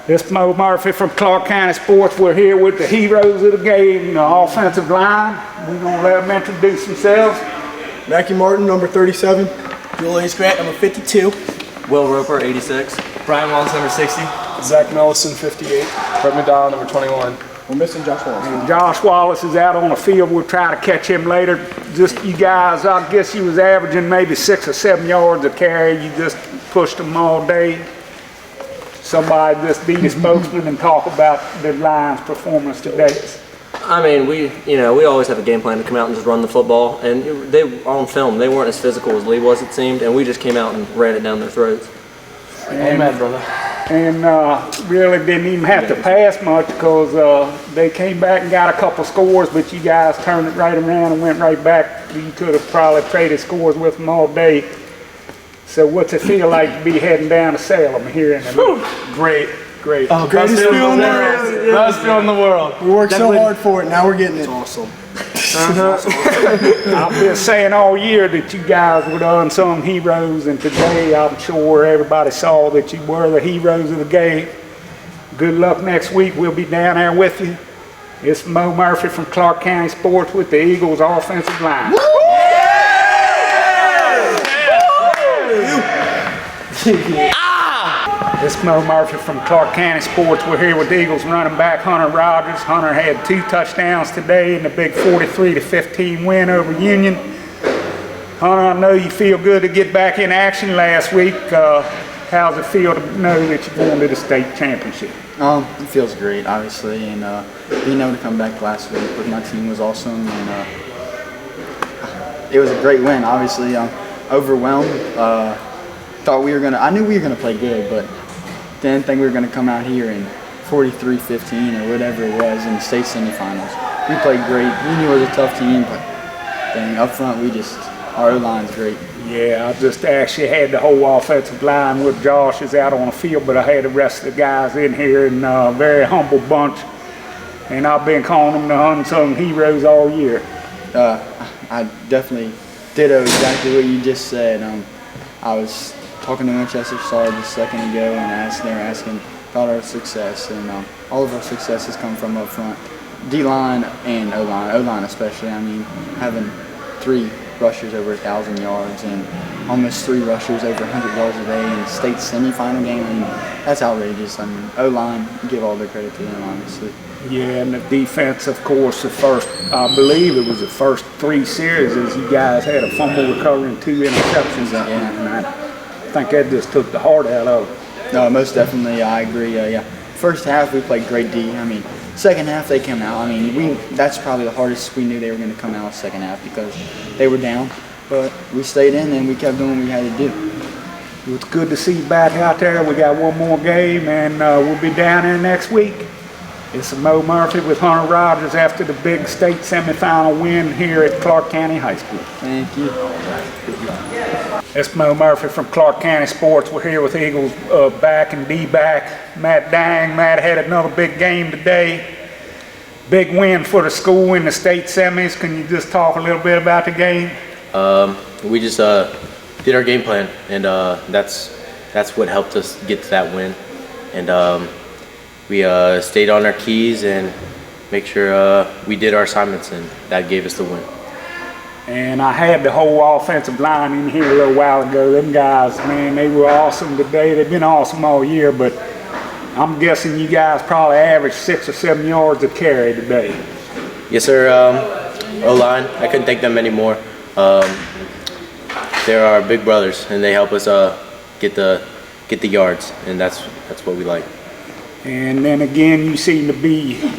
This Moe Murphy from Clarke County Sports. We're here with the heroes of the game, the offensive line. We're going to let them introduce themselves. Mackie Martin, number 37. Julius Grant, number 52. Will Roper, 86. Brian Wallace, number 60. Zach Mellison, 58. Brett McDonald, number 21. We're missing Josh Wallace. And Josh Wallace is out on the field. We'll try to catch him later. Just you guys, I guess you was averaging maybe 6 or 7 yards a carry. You just pushed them all day. Somebody just be the spokesman and talk about the line's performance today. I mean, we always have a game plan to come out and just run the football. And they on film, they weren't as physical as Lee was, it seemed, and we just came out and ran it down their throats. Amen, brother. And really didn't even have to pass much because they came back and got a couple scores, but you guys turned it right around and went right back. You could have probably traded scores with them all day. So what's it feel like to be heading down to Salem here in the great. Oh, greatest field in the world. Best field in the world. We worked so hard for it, now we're getting it. Awesome. I've been saying all year that you guys were the unsung heroes, and today I'm sure everybody saw that you were the heroes of the game. Good luck next week. We'll be down there with you. It's Moe Murphy from Clarke County Sports with the Eagles offensive line. It's Moe Murphy from Clarke County Sports. We're here with the Eagles running back Hunter Rogers. Hunter had 2 touchdowns today in the big 43-15 win over Union. Hunter, I know you feel good to get back in action last week. How's it feel to know that you're going to the state championship? It feels great, obviously, and being able to come back last week with my team was awesome, and it was a great win. Obviously, I'm overwhelmed. I knew we were gonna play good, but didn't think we were gonna come out here in 43-15 or whatever it was in the state semifinals. We played great. We knew it was a tough team, but dang, up front our O-line's great. Yeah, I just actually had the whole offensive line with Josh is out on the field, but I had the rest of the guys in here, and a very humble bunch. And I've been calling them the unsung heroes all year. I definitely ditto exactly what you just said. I was talking to Winchester Star just a second ago, and they were asking about our success, and all of our success has come from up front. D-line and O-line especially. I mean, having 3 rushers over 1,000 yards and almost 3 rushers over 100 yards a day in the state semifinal game, I mean, that's outrageous. I mean, O-line, give all the credit to them, honestly. Yeah, and the defense, of course, I believe it was the first 3 series you guys had a fumble recovery and 2 interceptions. And I think that just took the heart out of it. No, most definitely, I agree. Yeah. First half, we played great D. I mean, second half, they came out. I mean, that's probably the hardest we knew they were going to come out second half because they were down. But we stayed in and we kept doing what we had to do. It's good to see you back out there. We got one more game, and we'll be down there next week. It's Moe Murphy with Hunter Rogers after the big state semifinal win here at Clarke County High School. Thank you. It's Moe Murphy from Clarke County Sports. We're here with Eagles back and D-back. Matt had another big game today. Big win for the school in the state semis. Can you just talk a little bit about the game? We just did our game plan, and that's what helped us get to that win. And we stayed on our keys and make sure we did our assignments, and that gave us the win. And I had the whole offensive line in here a little while ago. Them guys, man, they were awesome today. They've been awesome all year, but I'm guessing you guys probably averaged 6 or 7 yards a carry today. Yes, sir. O-line, I couldn't thank them anymore. They're our big brothers, and they help us get the yards, and that's what we like. And then again, you seem to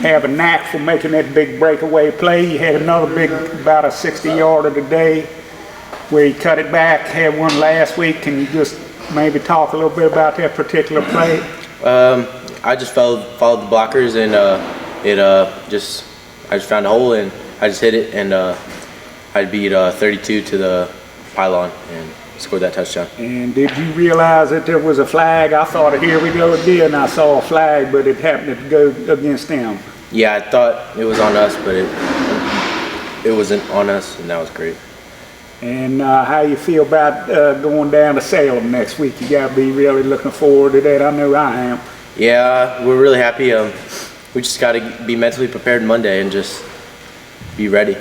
have a knack for making that big breakaway play. You had another big, about a 60-yarder today, where you cut it back. Had one last week. Can you just maybe talk a little bit about that particular play? I just followed the blockers, and I just found a hole, and I just hit it, and I beat 32 to the pylon and scored that touchdown. And did you realize that there was a flag? I thought, here we go again, and I saw a flag, but it happened to go against them. Yeah, I thought it was on us, but it wasn't on us, and that was great. And how you feel about going down to Salem next week? You got to be really looking forward to that. I know I am. Yeah, we're really happy. We just got to be mentally prepared Monday and just be ready.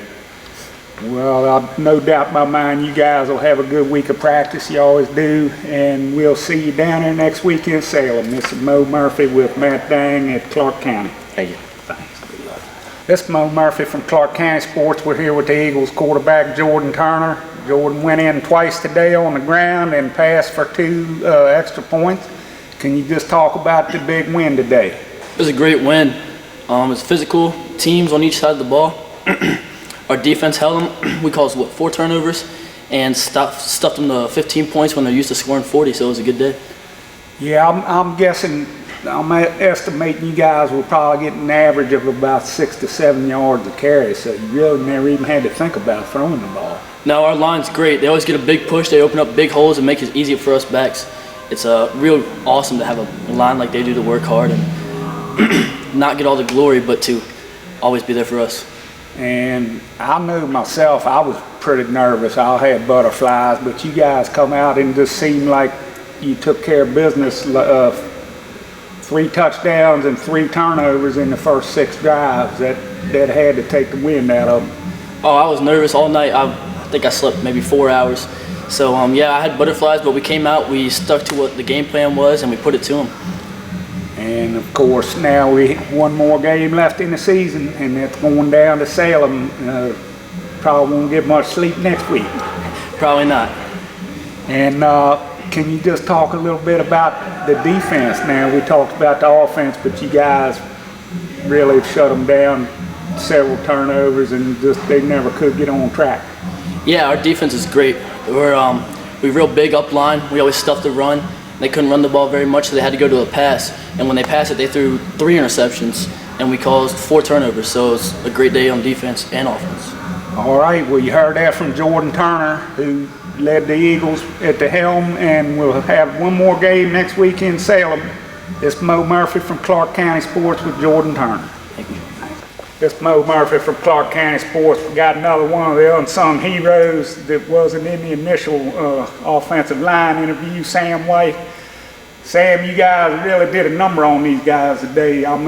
Well, I've no doubt in my mind you guys will have a good week of practice. You always do. And we'll see you down there next week in Salem. This is Moe Murphy with Matt Dang at Clarke County. Thank you. This is Moe Murphy from Clarke County Sports. We're here with the Eagles quarterback Jordon Turner. Jordon went in twice today on the ground and passed for 2 extra points. Can you just talk about the big win today? It was a great win. It was physical, teams on each side of the ball. Our defense held them. We caused, 4 turnovers and stuffed them to 15 points when they're used to scoring 40, so it was a good day. Yeah, I'm guessing, I'm estimating you guys will probably get an average of about 6 to 7 yards a carry, so you really never even had to think about throwing the ball. No, our line's great. They always get a big push. They open up big holes and make it easier for us backs. It's real awesome to have a line like they do to work hard and not get all the glory, but to always be there for us. And I know myself, I was pretty nervous. I had butterflies, but you guys come out and just seemed like you took care of business. 3 touchdowns and 3 turnovers in the first 6 drives that had to take the wind out of them. Oh, I was nervous all night. I think I slept maybe 4 hours. So, yeah, I had butterflies, but we came out, we stuck to what the game plan was, and we put it to them. And, of course, now we have one more game left in the season, and that's going down to Salem. Probably won't get much sleep next week. Probably not. And can you just talk a little bit about the defense now? We talked about the offense, but you guys really shut them down, several turnovers, and just they never could get on track. Yeah, our defense is great. We're real big up line. We always stuffed the run. They couldn't run the ball very much, so they had to go to a pass. And when they passed it, they threw 3 interceptions, and we caused 4 turnovers. So it's a great day on defense and offense. All right, well, you heard that from Jordon Turner, who led the Eagles at the helm, and we'll have one more game next week in Salem. It's Moe Murphy from Clarke County Sports with Jordon Turner. Thank you. This Moe Murphy from Clarke County Sports. We got another one of the unsung heroes that wasn't in the initial offensive line interview, Sam White. Sam, you guys really did a number on these guys today. I'm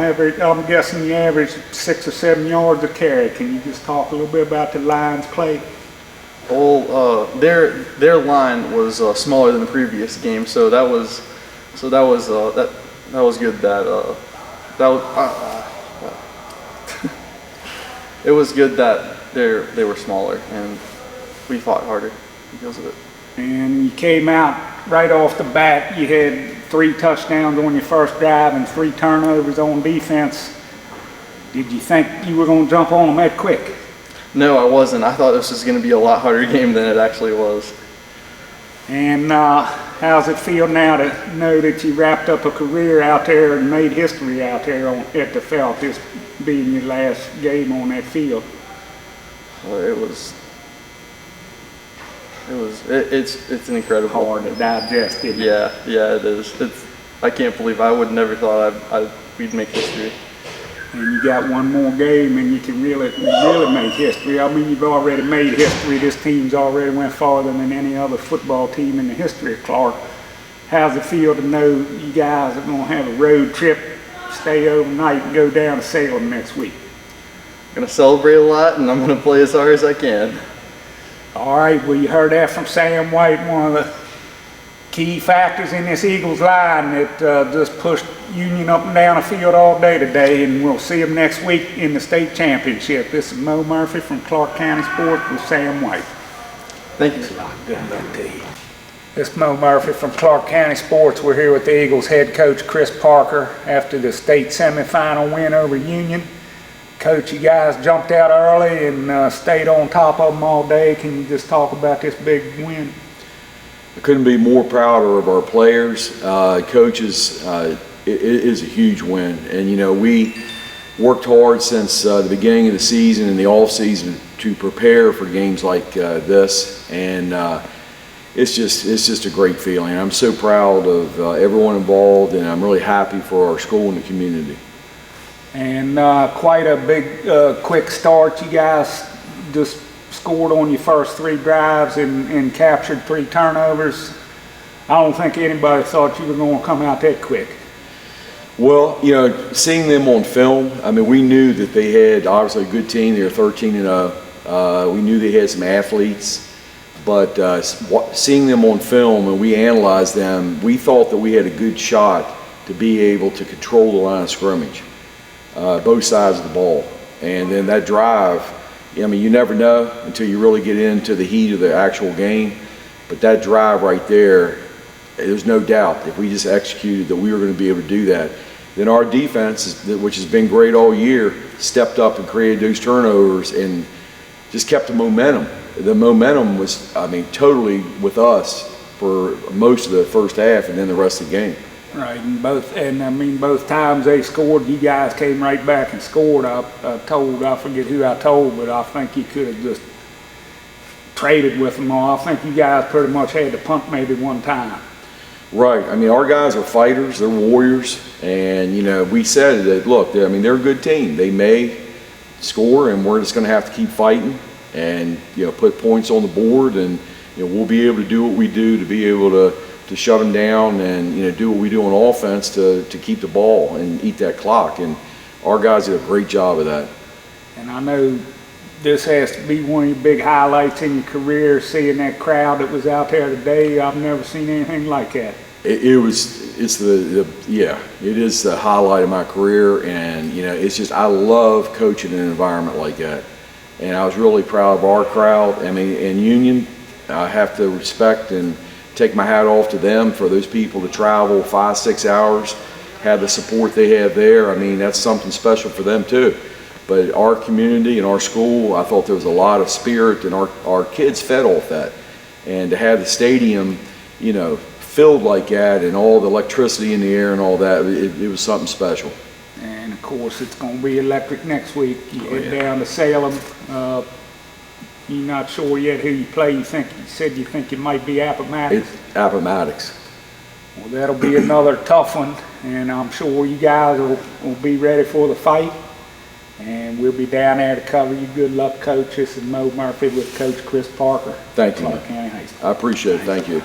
guessing you averaged 6 or 7 yards a carry. Can you just talk a little bit about the line's play? Well, their line was smaller than the previous game, so that was good. It was good that they were smaller, and we fought harder because of it. And you came out right off the bat. You had 3 touchdowns on your first drive and 3 turnovers on defense. Did you think you were going to jump on them that quick? No, I wasn't. I thought this was going to be a lot harder game than it actually was. And how's it feel now to know that you wrapped up a career out there and made history out there at the Felt, this being your last game on that field? Well, it's an incredible. Hard to digest, isn't it? Yeah, it is. I can't believe I would never thought we'd make history. And you got one more game, and you can really make history. I mean, you've already made history. This team's already went farther than any other football team in the history of Clarke. How's it feel to know you guys are going to have a road trip, stay overnight, and go down to Salem next week? I'm going to celebrate a lot, and I'm going to play as hard as I can. All right, well, you heard that from Sam White, one of the key factors in this Eagles line that just pushed Union up and down the field all day today, and we'll see them next week in the state championship. This is Moe Murphy from Clarke County Sports with Sam White. Thank you. Good luck to you. This is Moe Murphy from Clarke County Sports. We're here with the Eagles head coach Chris Parker after the state semifinal win over Union. Coach, you guys jumped out early and stayed on top of them all day. Can you just talk about this big win? I couldn't be more prouder of our players, coaches. It is a huge win, and you know we worked hard since the beginning of the season and the off season to prepare for games like this, and it's just a great feeling. I'm so proud of everyone involved, and I'm really happy for our school and the community. And quite a big quick start. You guys just scored on your first 3 drives and captured 3 turnovers. I don't think anybody thought you were going to come out that quick. Well, you know, seeing them on film, I mean, we knew that they had obviously a good team. They were 13-0. We knew they had some athletes, but seeing them on film and we analyzed them, we thought that we had a good shot to be able to control the line of scrimmage, both sides of the ball. And then that drive, I mean, you never know until you really get into the heat of the actual game, but that drive right there, there's no doubt if we just executed that we were going to be able to do that. Then our defense, which has been great all year, stepped up and created those turnovers and just kept the momentum. The momentum was, I mean, totally with us for most of the first half and then the rest of the game. Right, and I mean, both times they scored, you guys came right back and scored. I forget who I told, but I think you could have just traded with them all. I think you guys pretty much had to punt maybe one time. Right. I mean, our guys are fighters. They're warriors. And, you know, we said that, look, I mean, they're a good team. They may score, and we're just going to have to keep fighting and, you know, put points on the board. And, you know, we'll be able to do what we do to be able to shut them down and, you know, do what we do on offense to keep the ball and eat that clock. And our guys did a great job of that. And I know this has to be one of your big highlights in your career, seeing that crowd that was out there today. I've never seen anything like that. It is the highlight of my career, and you know, it's just, I love coaching in an environment like that, and I was really proud of our crowd. I mean, in Union, I have to respect and take my hat off to them for those people to travel 5-6 hours, have the support they have there. I mean, that's something special for them too. But our community and our school, I thought there was a lot of spirit, and our kids fed off that. And to have the stadium, you know, filled like that and all the electricity in the air and all that, it was something special. And of course, it's going to be electric next week. You head down to Salem. You're not sure yet who you play. You said you think it might be Appomattox. It's Appomattox. Well, that'll be another tough one, and I'm sure you guys will be ready for the fight. And we'll be down there to cover you. Good luck, Coach. This is Moe Murphy with Coach Chris Parker. Thank you. Clarke County High School. I appreciate it. Thank you.